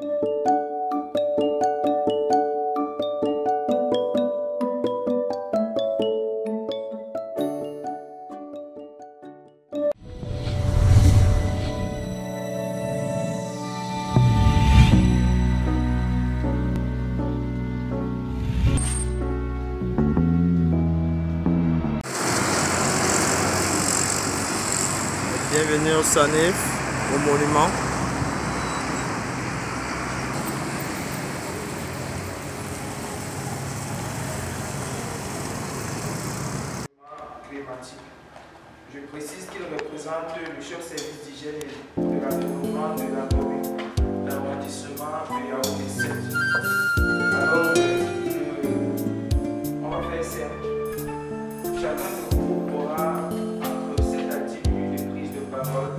Bienvenue au Sanif, au monument. Climatique. Je précise qu'il représente le chef service d'hygiène et de l'environnement de la commune d'arrondissement de Yaoundé 7. Alors, on va faire simple. Chacun de vous aura entre 7 à 10 minutes de prise de parole.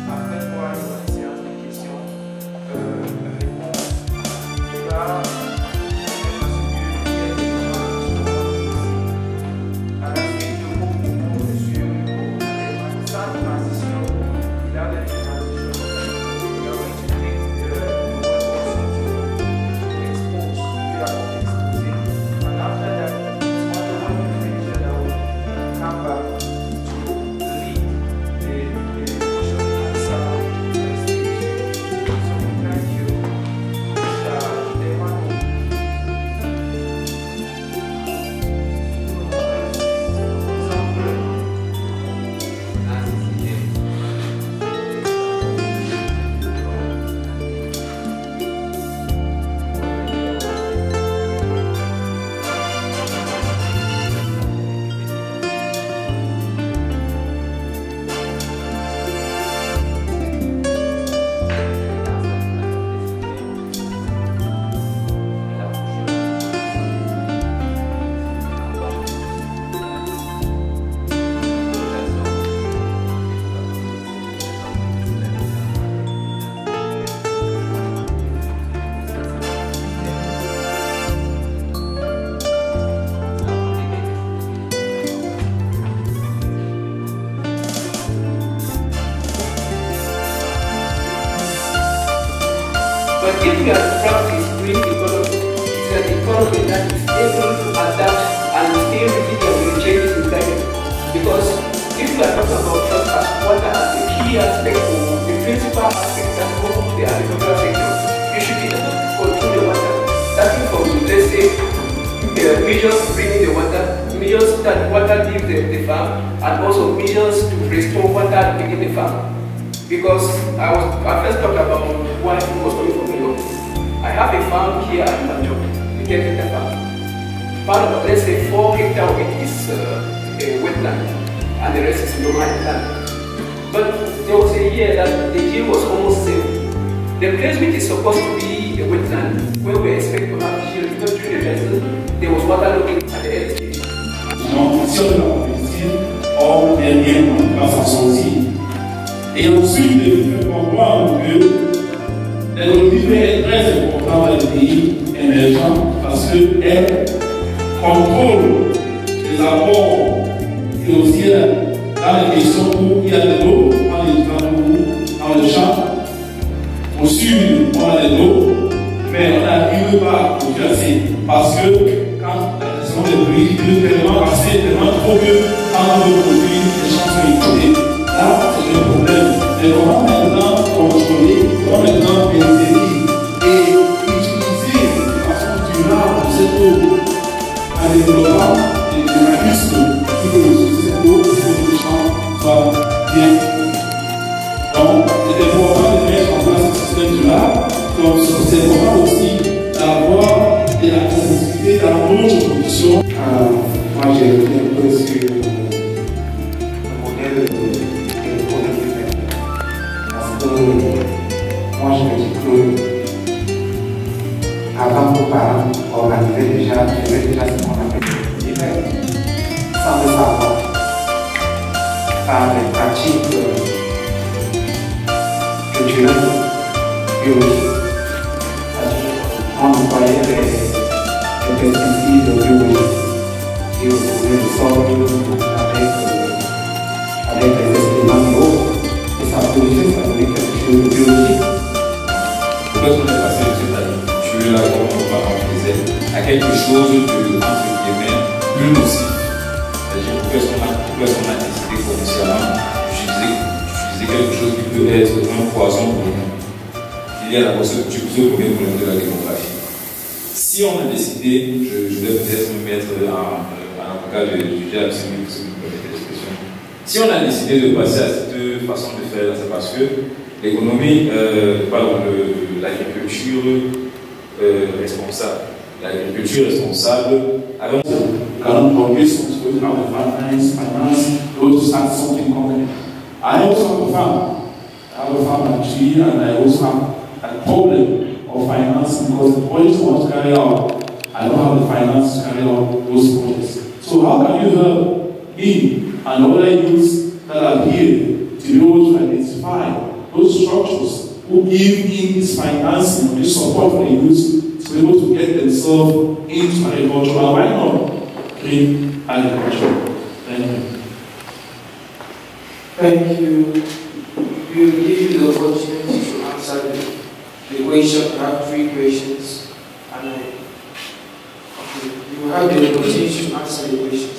Après quoi, il y aura une séance de questions-réponses. Il va But if you are to practice green ecology, it's an economy that is able to adapt and stay resilient to changes in climate. Because if you are talking about water as a key aspect or the principal aspect that goes the agricultural sector, you should be able to control the water. Starting from, let's say, measures bringing the water, measures that water leaves the farm, and also measures to restore water within the farm. Because I first talked about why food was coming from Europe. I have a farm here at Manjo, a 10-hectare farm. Part of, let's say, 4 hectares of it is a wetland, and the rest is normal land. But there was a year that the yield was almost zero. The place which is supposed to be a wetland, where we expect to have yield, because during the season, there was water looking at the LSD. En fonction de la compétition, or derrière, on va s'en sortir. Et ensuite, de faire comprendre que l'agriculture est très importante dans les pays émergents parce qu'elle contrôle les apports financiers dans les questions où il y a de l'eau, dans le champ, au sud, on a de l'eau, mais on n'arrive pas à produire assez parce que quand la question des prix est tellement assez, tellement trop que quand on veut produire, les champs sont écoulés. Là, c'est le problème. Mais comment maintenant contrôler, comment maintenant interdire et utiliser de façon durable cette eau en développant des mécanismes qui peuvent cette eau pour que les champs soient bien. Donc, c'est important de mettre en place ce système durable. Donc, c'est important aussi d'avoir de la complexité dans d'autres conditions. Moi, j'ai été un peu sur le modèle de moi je me dis que avant vos parents organisaient déjà, faisaient déjà ce qu'on appelle l'hiver, sans le savoir, par des pratiques culturelles, biologiques. On employait des pesticides biologiques qui recouvraient le sol avec des excréments d'eau. Et ça produisait quelque chose de biologique. Pourquoi on est passé là, comme nos parents faisaient, à quelque chose de, entre guillemets, plus nocif. C'est-à-dire, pourquoi est-ce qu'on a décidé consciemment d'utiliser quelque chose qui peut être un poison pour nous? Il y a d'abord ce premier problème de la démographie. Si on a décidé, je vais peut-être me mettre en avocat du diable, si vous me permettez l'expression. Si on a décidé de passer à cette façon de faire, c'est parce que l'économie, l'agriculture responsable. L'agriculture responsable avec cannot produce without the finance, those to start something company. I also have a farm. I have a farm actually, and I also have a problem of finance because the projects I want to carry out, I don't have the finance to carry out those projects. So how can you help me and other youths that are here to be able to identify those structures who give in this financing, this support for the youth to be able to get themselves into agriculture, and why not green agriculture? Thank you. Thank you. We will give you the opportunity to answer the question. I have 3 questions, and you will have the opportunity to answer the questions.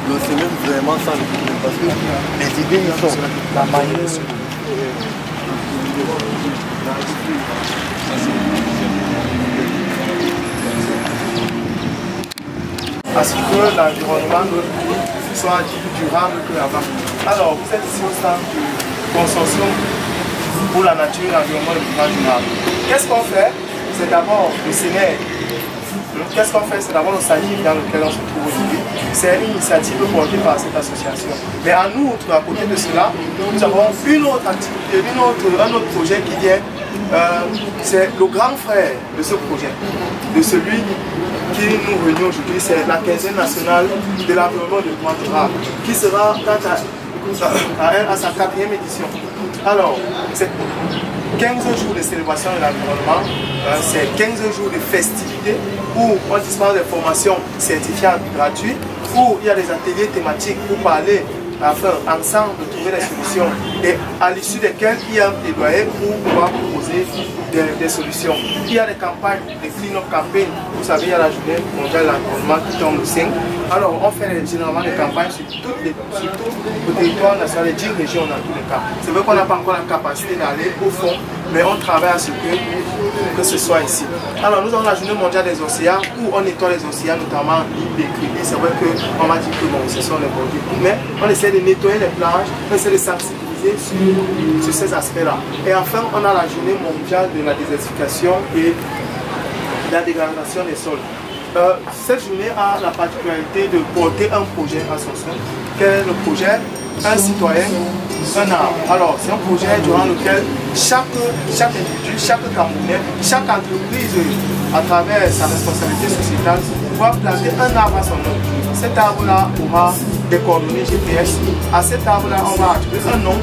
Non, c'est même vraiment ça le problème, parce que les idées ils sont la manière. À ce que l'environnement de notre pays soit durable que avant. Alors, vous êtes ici au centre de consortium pour la nature et l'environnement le plus durable. Qu'est-ce qu'on fait? C'est d'abord le Sénère. Qu'est-ce qu'on fait? C'est d'abord le SANIF dans lequel on se trouve aujourd'hui. C'est une initiative portée par cette association. Mais en outre, à côté de cela, nous avons une autre activité, un autre projet qui vient. C'est le grand frère de ce projet, de celui qui nous réunit aujourd'hui. C'est la quinzaine nationale de l'environnement de développement durable, qui sera à sa 4e édition. Alors, c'est 15 jours de célébration de l'environnement, c'est 15 jours de festivités où on dispense des formations certifiantes gratuites, où il y a des ateliers thématiques pour parler, enfin, ensemble, de trouver des solutions et à l'issue desquelles il y a un plaidoyer pour pouvoir proposer des solutions. Il y a des campagnes, des clean-up campaigns. Vous savez, il y a la journée mondiale de l'environnement qui tombe le 5. Alors, on fait généralement des campagnes sur tout le territoire national, les 10 régions dans tous les cas. C'est vrai qu'on n'a pas encore la capacité d'aller au fond, mais on travaille à ce que ce soit ici. Alors, nous avons la journée mondiale des océans où on nettoie les océans, notamment l'île des Cribis. C'est vrai qu'on m'a dit que bon, ce sont les bordures, mais on essaie de nettoyer les plages, on essaie de sensibiliser sur ces aspects-là. Et enfin, on a la journée mondiale de la désertification et la dégradation des sols. Cette journée a la particularité de porter un projet à son sein, qui est le projet Un citoyen, un arbre. Alors, c'est un projet durant lequel chaque individu, chaque Camerounais, chaque entreprise, à travers sa responsabilité sociétale, doit planter un arbre à son nom. Cet arbre-là aura des coordonnées GPS. À cet arbre-là, on va attribuer un nom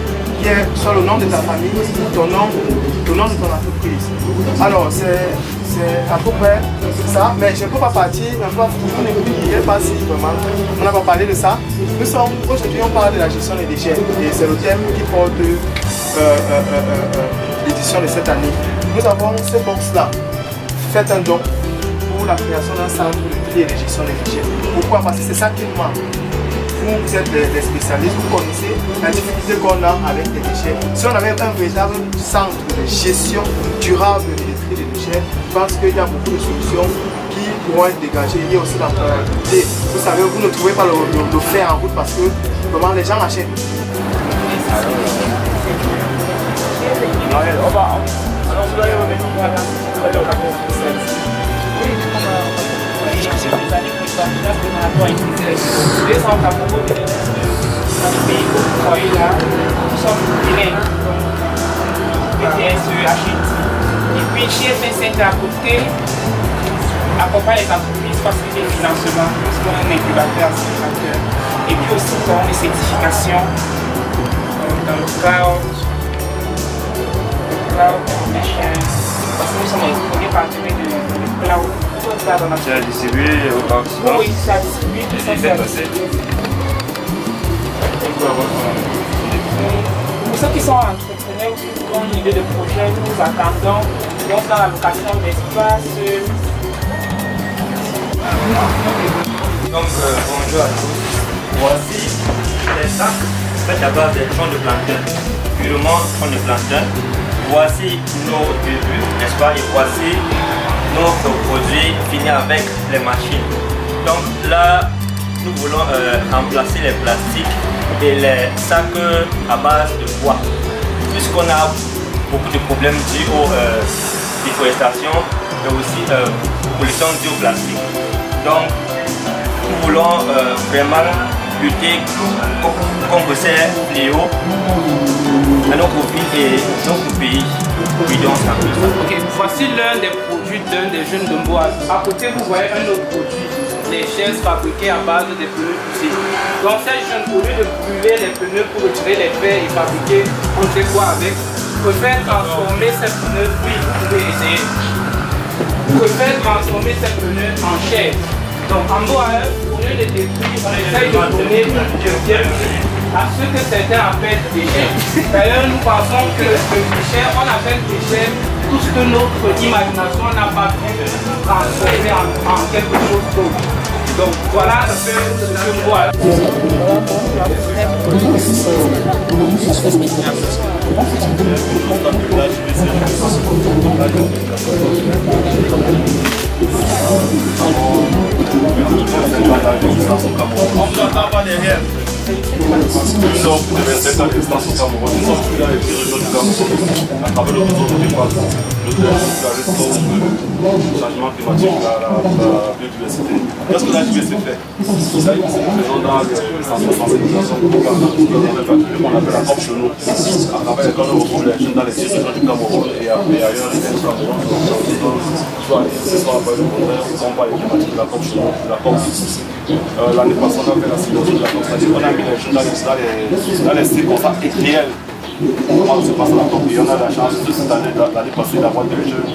qui est soit le nom de ta famille, ton nom de ton entreprise. Alors, c'est à peu près ça, mais je ne peux pas partir, vous n'écoutez pas si vraiment on n'a pas parlé de ça. Aujourd'hui, on parle de la gestion des déchets et c'est le thème qui porte l'édition de cette année. Nous avons ce box-là. Faites un don pour la création d'un centre de tri et de gestion des déchets. Pourquoi? Parce que c'est ça qui nous manque. Vous êtes des spécialistes, vous connaissez la difficulté qu'on a avec les déchets. Si on avait un véritable centre de gestion durable des tri et des déchets, je pense qu'il y a beaucoup de solutions qui pourront être dégagées. Il y a aussi l'employabilité. Vous savez, vous ne trouvez pas le fer en route parce que vraiment les gens achètent. Et puis GF25 à côté accompagne les entreprises parce que des financements, parce qu'on a un incubateur accélérateur. Et puis aussi pour les certifications dans le cloud parce que nous sommes les premiers partenaires de cloud. ça dans la Tu as distribué au participants? Oui, ça a distribué tout ça. Pour ceux qui sont entrepreneurs ou qui ont une idée de projet, nous attendons donc dans la location d'espace. Donc bonjour à tous. Voici les sacs faits à base des troncs de plantain, purement troncs de plantain. Voici nos débuts, n'est-ce pas? Et voici notre produit fini avec les machines. Donc là, nous voulons remplacer les plastiques et les sacs à base de bois. Puisqu'on a beaucoup de problèmes dus aux déforestations et aussi pollution due au plastique. Donc nous voulons vraiment lutter contre ces fléaux à notre ville et notre pays. Ok, voici l'un des produits d'un des jeunes de Mboise. À côté, vous voyez un autre produit, les chaises fabriquées à base des pneus poussés. Donc ces jeunes, au lieu de brûler les pneus pour retirer les fers et fabriquer, on sait quoi avec, préfèrent transformer ces pneus, oui, vous pouvez essayer, préfèrent transformer ces pneus en chaise. Donc en Mboise, au lieu de détruire, on essaye de donner une deuxième vie à ce que certains appellent déchets. D'ailleurs, nous pensons que le déchet, on appelle déchet tout ce que notre imagination n'a pas pu transformer en quelque chose d'autre. Donc voilà un peu ce que moi. On ne t'entend pas derrière. Nous avons plus de 27 ans d'existence au Cameroun. Nous sommes plus dans les 10 régions du Cameroun. À travers le réseau de défense, le changement climatique, la biodiversité. Qu'est-ce que l'AJBC fait? L'AJBC est présent dans les centres de sensibilisation qu'on appelle la COP chez nous. À travers lesquels on retrouve les jeunes dans les 10 régions du Cameroun et ailleurs du Cameroun. Soit ce soit pas le contraire, ils sont pas les thématiques de la COP chez nous, la COP. L'année passée, on a fait la simulation de la COP, c'est-à-dire qu'on a mis les jeunes dans les circonstances réelles. Comment se passe la COP? Et on a la chance de cette année, l'année passée, d'avoir des jeunes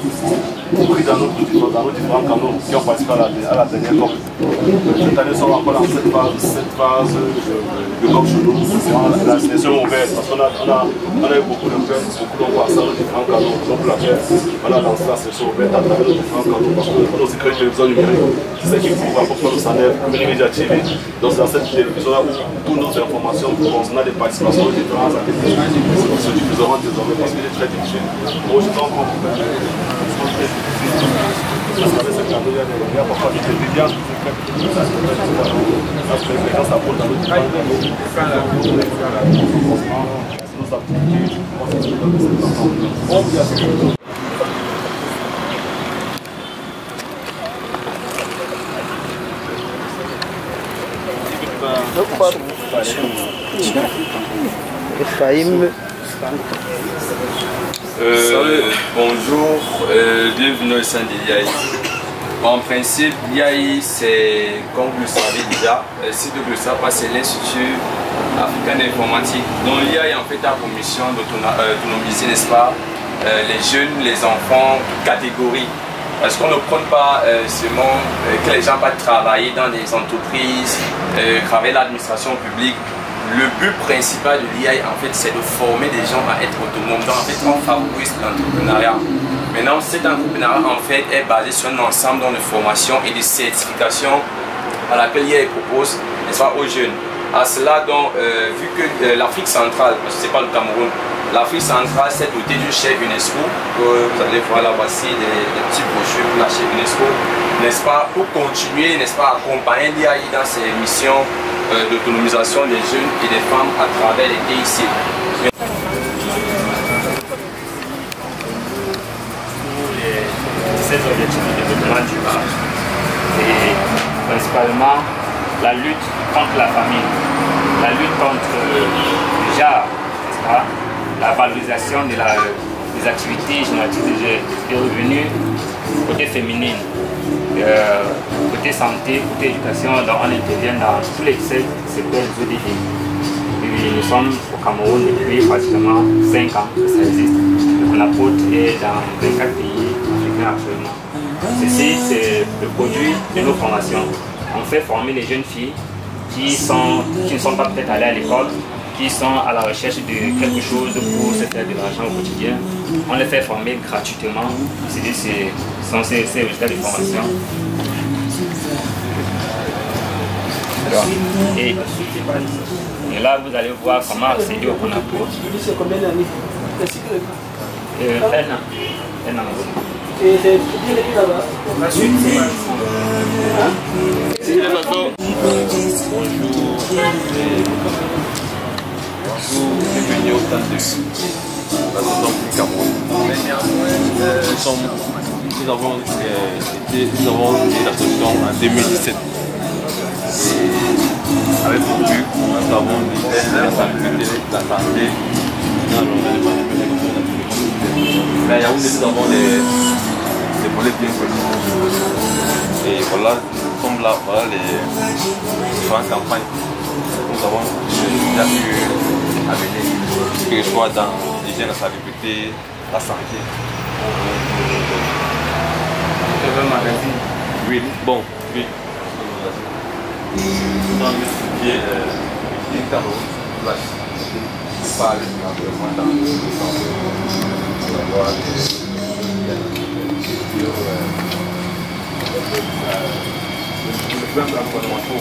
pris dans nos différents canaux qui ont participé à la dernière COP. Cette année, nous sommes encore dans cette phase de COP chez nous. La sélection ouverte, parce qu'on a eu beaucoup de jeunes, beaucoup d'ont passé dans nos différents canaux. Donc on a lancé la sélection ouverte à travers nos différents canaux parce qu'on a aussi créé une télévision numérique. C'est ce qui prouve à peu près le SANEF, numérique médiative. Donc c'est dans cette télévision-là où toutes nos informations concernant des participations aux différentes activités se diffuseront désormais parce qu'il est très difficile. Moi, je pense qu'on peut faire ce canal, il y a parfois des médias qui se font quand ça pose dans notre travail, nos activités, Bonjour, bienvenue au sein de l'IAI. En principe, l'IAI, c'est, comme vous le savez déjà, si vous ne le savez pas, c'est l'Institut africain d'informatique. Donc l'IAI en fait a pour mission d'autonomiser, n'est-ce pas, les jeunes, les enfants, toutes catégories. Parce qu'on ne prône pas seulement que les gens vont travailler dans des entreprises, travailler l'administration publique. Le but principal de l'IAI, en fait, c'est de former des gens à être autonomes. Donc, en fait, on favorise l'entrepreneuriat. Maintenant, cet entrepreneuriat, en fait, est basé sur un ensemble de formations et de certifications à laquelle l'IAI propose, n'est-ce pas, aux jeunes. À cela, donc, vu que l'Afrique centrale, parce que ce n'est pas le Cameroun, l'Afrique centrale s'est dotée d'une chef UNESCO. Vous allez voir là, voici des petits brochures pour la chef UNESCO, n'est-ce pas, pour continuer, n'est-ce pas, accompagner l'IAI dans ses missions d'autonomisation des jeunes et des femmes à travers les TIC. Ces objectifs de développement durable et principalement la lutte contre la famine, la lutte contre déjà, n'est-ce pas, la valorisation des activités génératives des revenus côté féminine, côté santé, côté éducation. Donc on intervient dans tous les secteurs des ODD. Nous sommes au Cameroun depuis pratiquement 5 ans que ça existe. Le CONAPOT est dans 24 pays africains actuellement. Ceci, c'est le produit de nos formations. On fait former les jeunes filles qui ne sont pas peut-être allées à l'école, qui sont à la recherche de quelque chose pour se faire de l'argent au quotidien. On les fait former gratuitement. Ce sont ces résultats de formation. Et là, vous allez voir comment accéder au Conapo. C'est combien d'années? Un an. Et c'est bien écrit là-bas. La suite, c'est Bonjour, bienvenue au stade de la saison du Cameroun. Nous avons créé l'association en 2017. Et avec pour but, nous avons la santé, mais à Yaoundé, nous avons des volets bien connus. Et voilà, nous sommes là, voilà les différentes campagnes. Nous avons déjà pu amener, que ce soit dans l'hygiène, la salubrité, la santé. Oui, bon, oui. Dans le sujet du Cameroun, je parle de l'environnement dans le sens d'avoir le plan environnemental.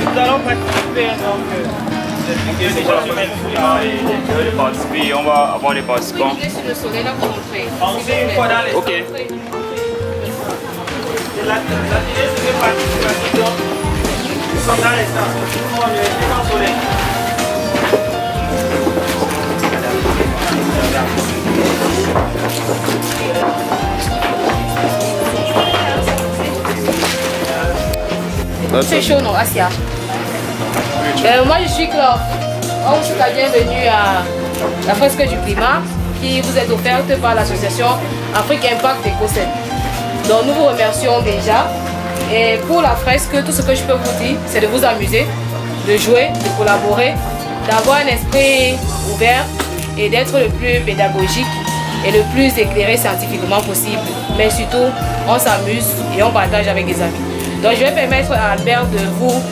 Nous allons participer On va avoir des participants. Ok. Ils sont dans les stands. Tout le monde est en soleil. C'est chaud, non, Asia. Moi, je suis Claude. On vous souhaite bienvenue à la fresque du climat qui vous est offerte par l'association Afrique Impact Écossais. Donc, nous vous remercions déjà. Et pour la fresque, tout ce que je peux vous dire, c'est de vous amuser, de jouer, de collaborer, d'avoir un esprit ouvert et d'être le plus pédagogique et le plus éclairé scientifiquement possible. Mais surtout, on s'amuse et on partage avec des amis. Donc je vais permettre à Albert de vous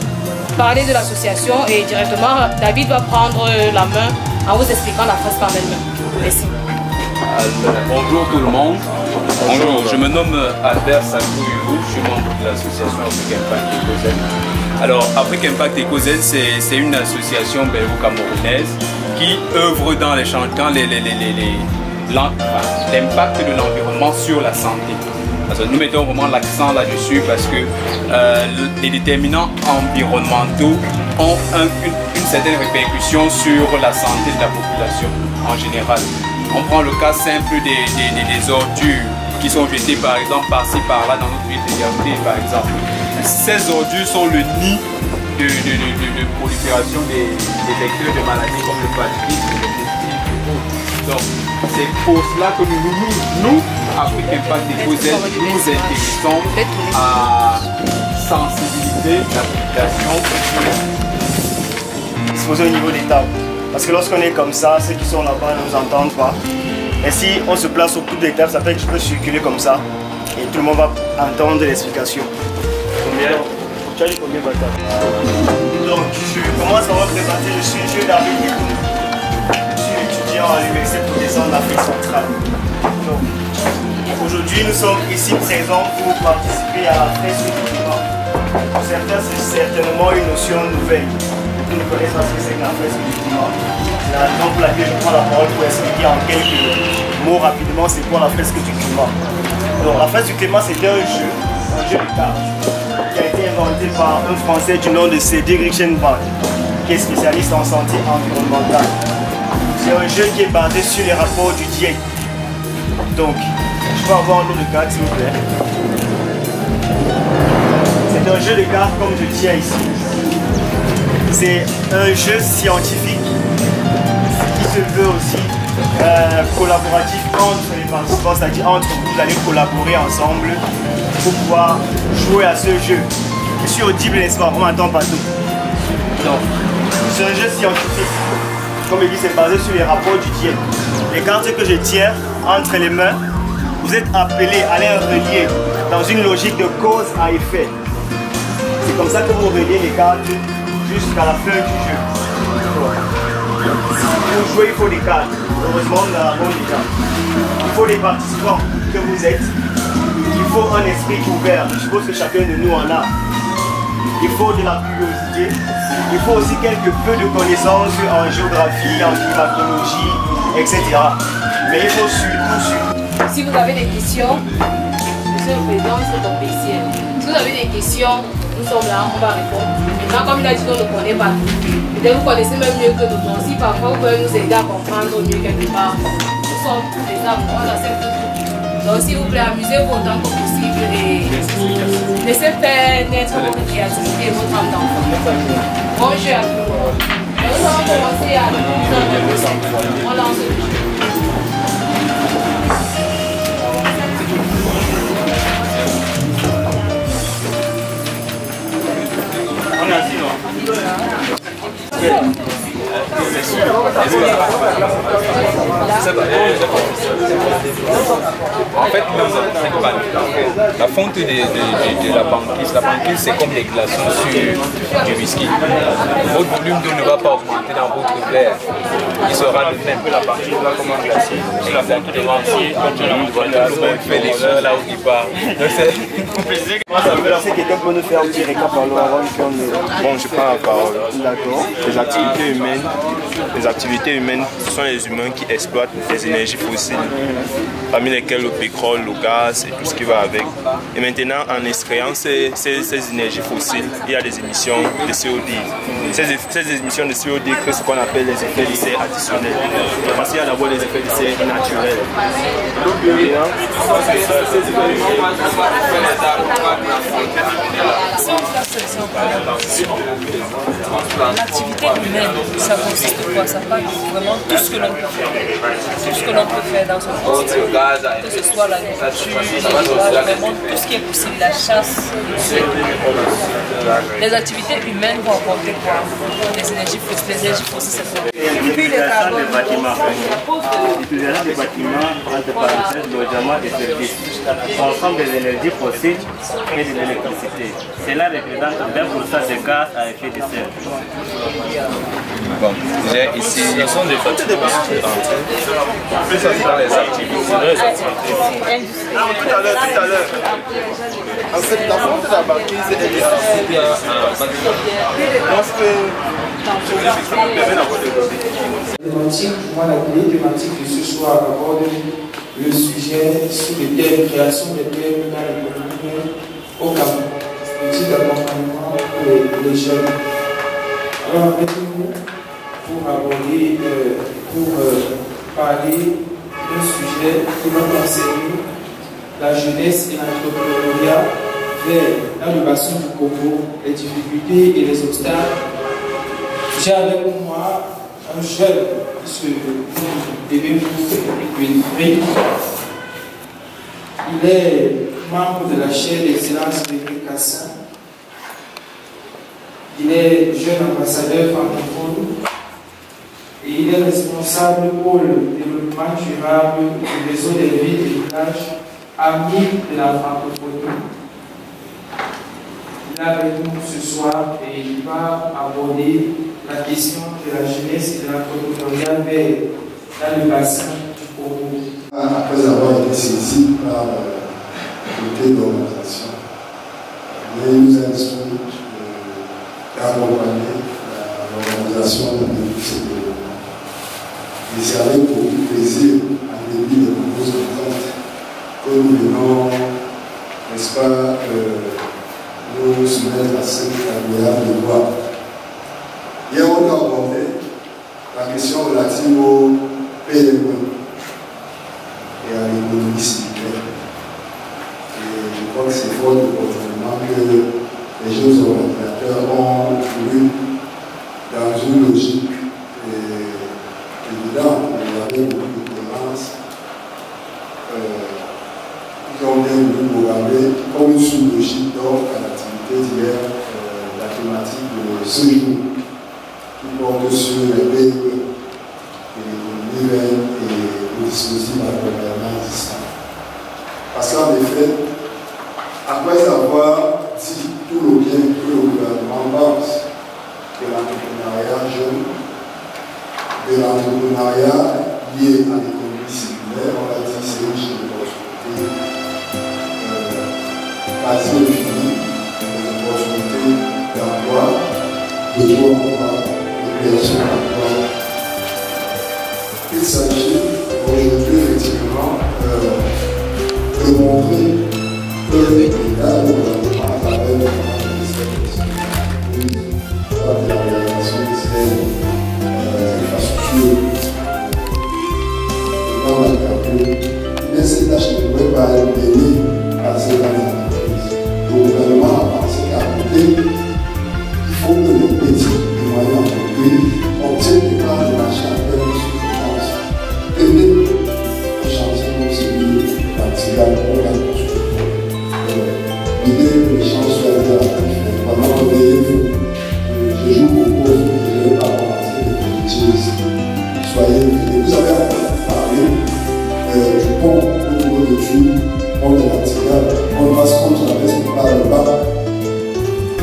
parler de l'association et directement David va prendre la main en vous expliquant la fresque en elle-même. Merci. Bonjour tout le monde. Bonjour, je me nomme Albert Sakou-Hugo, je suis membre de l'association Afrique Impact Écossais. Alors, Afrique Impact Écossais, c'est une association belgo-camerounaise qui œuvre dans les champs, dans l'impact de l'environnement sur la santé. Parce que nous mettons vraiment l'accent là-dessus parce que les déterminants environnementaux ont une certaine répercussion sur la santé de la population en général. On prend le cas simple des ordures qui sont jetées par exemple par-ci par-là dans notre ville de Yaoundé par exemple. Ces ordures sont le nid de prolifération des vecteurs de maladies comme le paludisme, le diphtérie et autres. Donc c'est pour cela que nous Afrique Impact Écossais, nous intéressons à sensibiliser la population. Disposer au niveau des tables. Parce que lorsqu'on est comme ça, ceux qui sont là-bas ne nous entendent pas. Et si on se place au bout des tables, ça fait que je peux circuler comme ça et tout le monde va entendre l'explication. Combien? Tu as dit combien de tables? Donc, je commence à vous présenter. Je suis David Yikoun. Je suis étudiant à l'Université protestante d'Afrique centrale. Donc, aujourd'hui, nous sommes ici présents pour participer à la fresque du climat. Pour certains, c'est certainement une notion nouvelle. Qui ne connaissent pas ce que c'est que la fresque du climat. C'est la raison pour laquelle je prends la parole pour expliquer en quelques mots rapidement c'est quoi la fresque du climat. Donc, la fresque du climat, c'est un jeu de cartes qui a été inventé par un Français du nom de Cédric Richenbach, qui est spécialiste en santé environnementale. C'est un jeu qui est basé sur les rapports du GIEC. Donc, je peux avoir un lot de cartes s'il vous plaît. C'est un jeu de cartes comme je tiens ici. C'est un jeu scientifique qui se veut aussi collaboratif entre les participants, c'est-à-dire entre vous, vous allez collaborer ensemble pour pouvoir jouer à ce jeu. Je suis audible, n'est-ce pas? On m'entend partout. Donc, c'est un jeu scientifique. Comme je dis, c'est basé sur les rapports du ciel. Les cartes que je tiens entre les mains, vous êtes appelés à les relier dans une logique de cause à effet. C'est comme ça que vous reliez les cartes jusqu'à la fin du jeu. Pour jouer, il faut des cartes. Heureusement, nous avons déjà. Il faut des participants que vous êtes. Il faut un esprit ouvert. Je suppose que chacun de nous en a. Il faut de la curiosité. Il faut aussi quelque peu de connaissances en géographie, en climatologie, etc. Mais il faut surtout... Si vous avez des questions, Monsieur le Président, c'est ton PC. Si vous avez des questions, nous sommes là, on va répondre. Maintenant, comme il a dit, on ne connaît pas tout. Peut-être vous connaissez même mieux que nous. Donc, si parfois vous pouvez nous aider à comprendre mieux quelque part, nous sommes des hommes, on accepte tout. Donc, s'il vous plaît, amusez-vous autant que possible et laissez faire naître votre créativité et votre âme d'enfant. Bon jeu à tout le monde. Nous allons commencer à on lance le jeu. On a dit non. En fait, la fonte de la banquise, c'est comme les glaçons sur du whisky. Votre volume d'eau ne va pas augmenter dans votre verre. Il sera le même. La banquise va comme un glacier. C'est la fonte de l'ancier. Quand on fait les choses là où il part. Si quelqu'un peut nous faire un petit récap avant qu'on... Bon, je prends la parole. D'accord. Les activités humaines, ce sont les humains qui exploitent les énergies fossiles, parmi lesquelles le pétrole, le gaz et tout ce qui va avec. Et maintenant, en extrayant ces énergies fossiles, il y a des émissions de CO2. Ces émissions de CO2 créent ce qu'on appelle les effets de serre additionnels. Parce qu'il y a d'abord les effets de serre naturels. L'activité humaine, ça consiste quoi? Ça parle vraiment tout ce que l'on peut faire. Tout ce que l'on peut faire dans son quotidien. Que ce soit l'agriculture, vraiment tout ce qui est possible, la chasse. Les activités humaines vont apporter quoi? Les énergies fossiles, c'est quoi? L'utilisation des bâtiments. L'utilisation des bâtiments, entre parenthèses, logement et services. Ensemble des énergies fossiles et de l'électricité. Cela représente 20% des gaz à effet de serre. Bon, déjà ici, ce sont des bâtiments. Plus ça c'est dans les activités. Tout à l'heure. En fait, la fonte de la banquise est Moi, la clé thématique de ce soir aborde le sujet sur le thème création des termes dans l'économie au Cameroun, outil d'accompagnement pour les jeunes. Alors, avec nous, pour aborder, parler d'un sujet qui va concerner la jeunesse et l'entrepreneuriat vers dans le bassin du Congo, les difficultés et les obstacles. J'ai avec moi un jeune qui se nomme Wilfried. Il est membre de la chaire d'excellence de Kassan. Il est jeune ambassadeur francophone et il est responsable pour le développement durable du réseau des villes et villages amis de la francophonie. Il est avec nous ce soir et il va aborder la question de la jeunesse et de l'entrepreneuriat dans le bassin du Congo. Après avoir été saisi par le comité d'organisation, il nous a instruit d'accompagner l'organisation de ce développement. Et c'est avec beaucoup de plaisir, en début de nombreuses rencontres, que nous venons, n'est-ce pas, nous soumettre à cette agréable devoir. Hier, on a abordé la question relative au PME. Et en crois que c'est fort opportunément que les jeunes organisateurs ont voulu, dans une logique évidente, il y avait beaucoup de tolérance, ils ont bien voulu programmer comme une sous-logique donc à l'activité d'hier, la thématique de ce jour, qui porte sur les BE et l'économie verte et le dispositif d'accompagnement existant. Parce qu'en effet, après avoir dit tout le bien que le gouvernement pense de l'entrepreneuriat jeune, de l'entrepreneuriat lié à l'économie circulaire, on l'a dit, c'est une opportunité quasi infinie, des opportunités d'emploi, de emploi, de création d'emploi. Il s'agit aujourd'hui effectivement de montrer que l'État, le gouvernement, à travers le ministère de la réalisation des infrastructures dans la capitale, mais ces tâches ne pouvaient pas être payées par ces grandes entreprises. Le gouvernement a pensé qu'à côté, il faut que les petites et moyennes entreprises obtiennent des parts de marché en termes de sous-traitance. Et même un chantier comme celui d'Antigua pour la construction. L'idée que les gens soient bien actifs. Pendant que je joue beaucoup, je ne vais pas commencer les politiques. Soyez venus. Vous avez entendu parler du pont au niveau de Tulle, pont de l'Antigua. On passe contre la veste par le bas.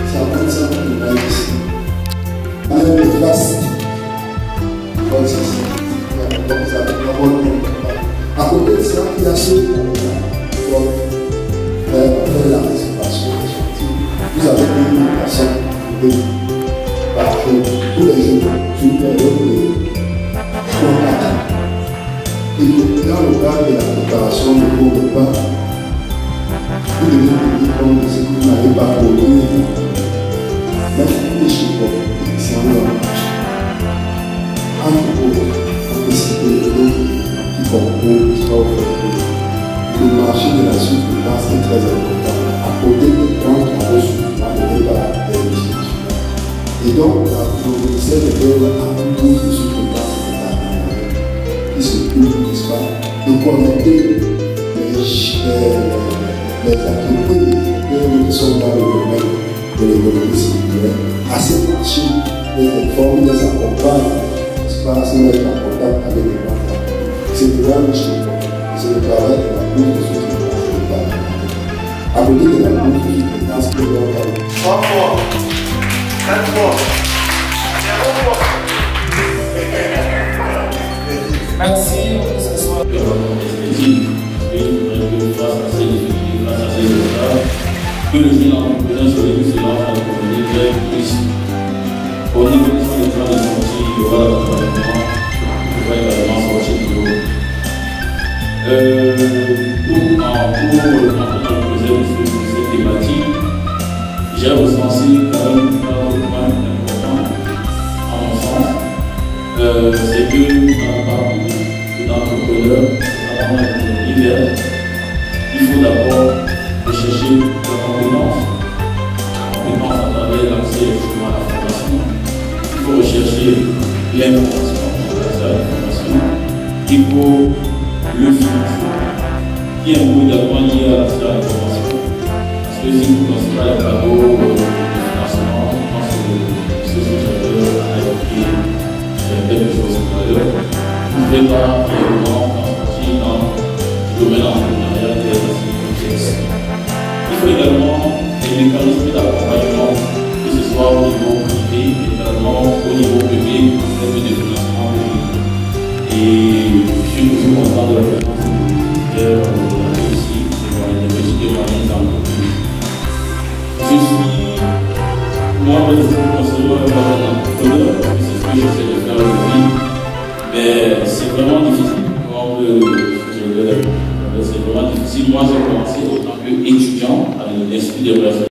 C'est un peu ça que nous avons ici. Même les classes. Donc c'est ça. Donc vous avez la bonne pont. À côté de ça, il y a ceux qui ont faire la réservation des sorties. Vous avez une personne qui peut par jour, tous les jours, sur une période de 3-4 ans. Et dans le cadre de la préparation de vos repas, vous devez payer comme ce que vous n'avez pas produit. Même les chiffres, c'est un peu marché. Entre autres, on peut citer d'autres qui concourent, qui sont le marché de la sous-traitance est très important. À côté de quand on reçoit le départ des institutions. Et donc, le ministère de l'État a un cours de sous-traitance qui s'occupe, n'est-ce pas, de connecter les entreprises qui sont dans le domaine de l'économie circulaire à ces marchés, les informent, les accompagnent, n'est-ce pas, se mettre en contact avec les banques. C'est vraiment chez moi. C'est le travail de la cour de sous-traitance de l'État. À côté de la cour de sous-traitance de l'État. 3 fois, 4 fois, 0 fois. Merci, ce soir. Que le jeune entrepreneur se réduise là à la communauté très plus. Au niveau des plans de sortie, il y aura l'accompagnement, il va également sortir du lot. Pour cette thématique, j'ai recensé quand même un point important à mon sens. C'est que dans le parcours de l'entrepreneur, notamment dans l'économie verte, il faut d'abord rechercher la compétence à travers l'accès justement à la formation. Il faut rechercher l'information, il faut le financement, qui est un peu également lié à l'accès à l'information. Parce que si vous ne pensez pas les cadeaux de financement, je pense que ce secteur a évoqué quelque chose tout à l'heure. Vous ne pouvez pas réellement sortir dans le domaine entrepreneurial et des complexe. Il faut également des mécanismes d'accompagnement, que ce soit au niveau privé, également au niveau public, en termes de financement public. Et je suis toujours content de la présence du ministère ici, des petits et moyennes entreprises. Je suis moi-même considéré comme un entrepreneur, c'est ce que j'essaie de faire aujourd'hui, mais c'est vraiment difficile. C'est vraiment difficile. Moi, j'ai commencé en tant qu'étudiant à l'Institut des relations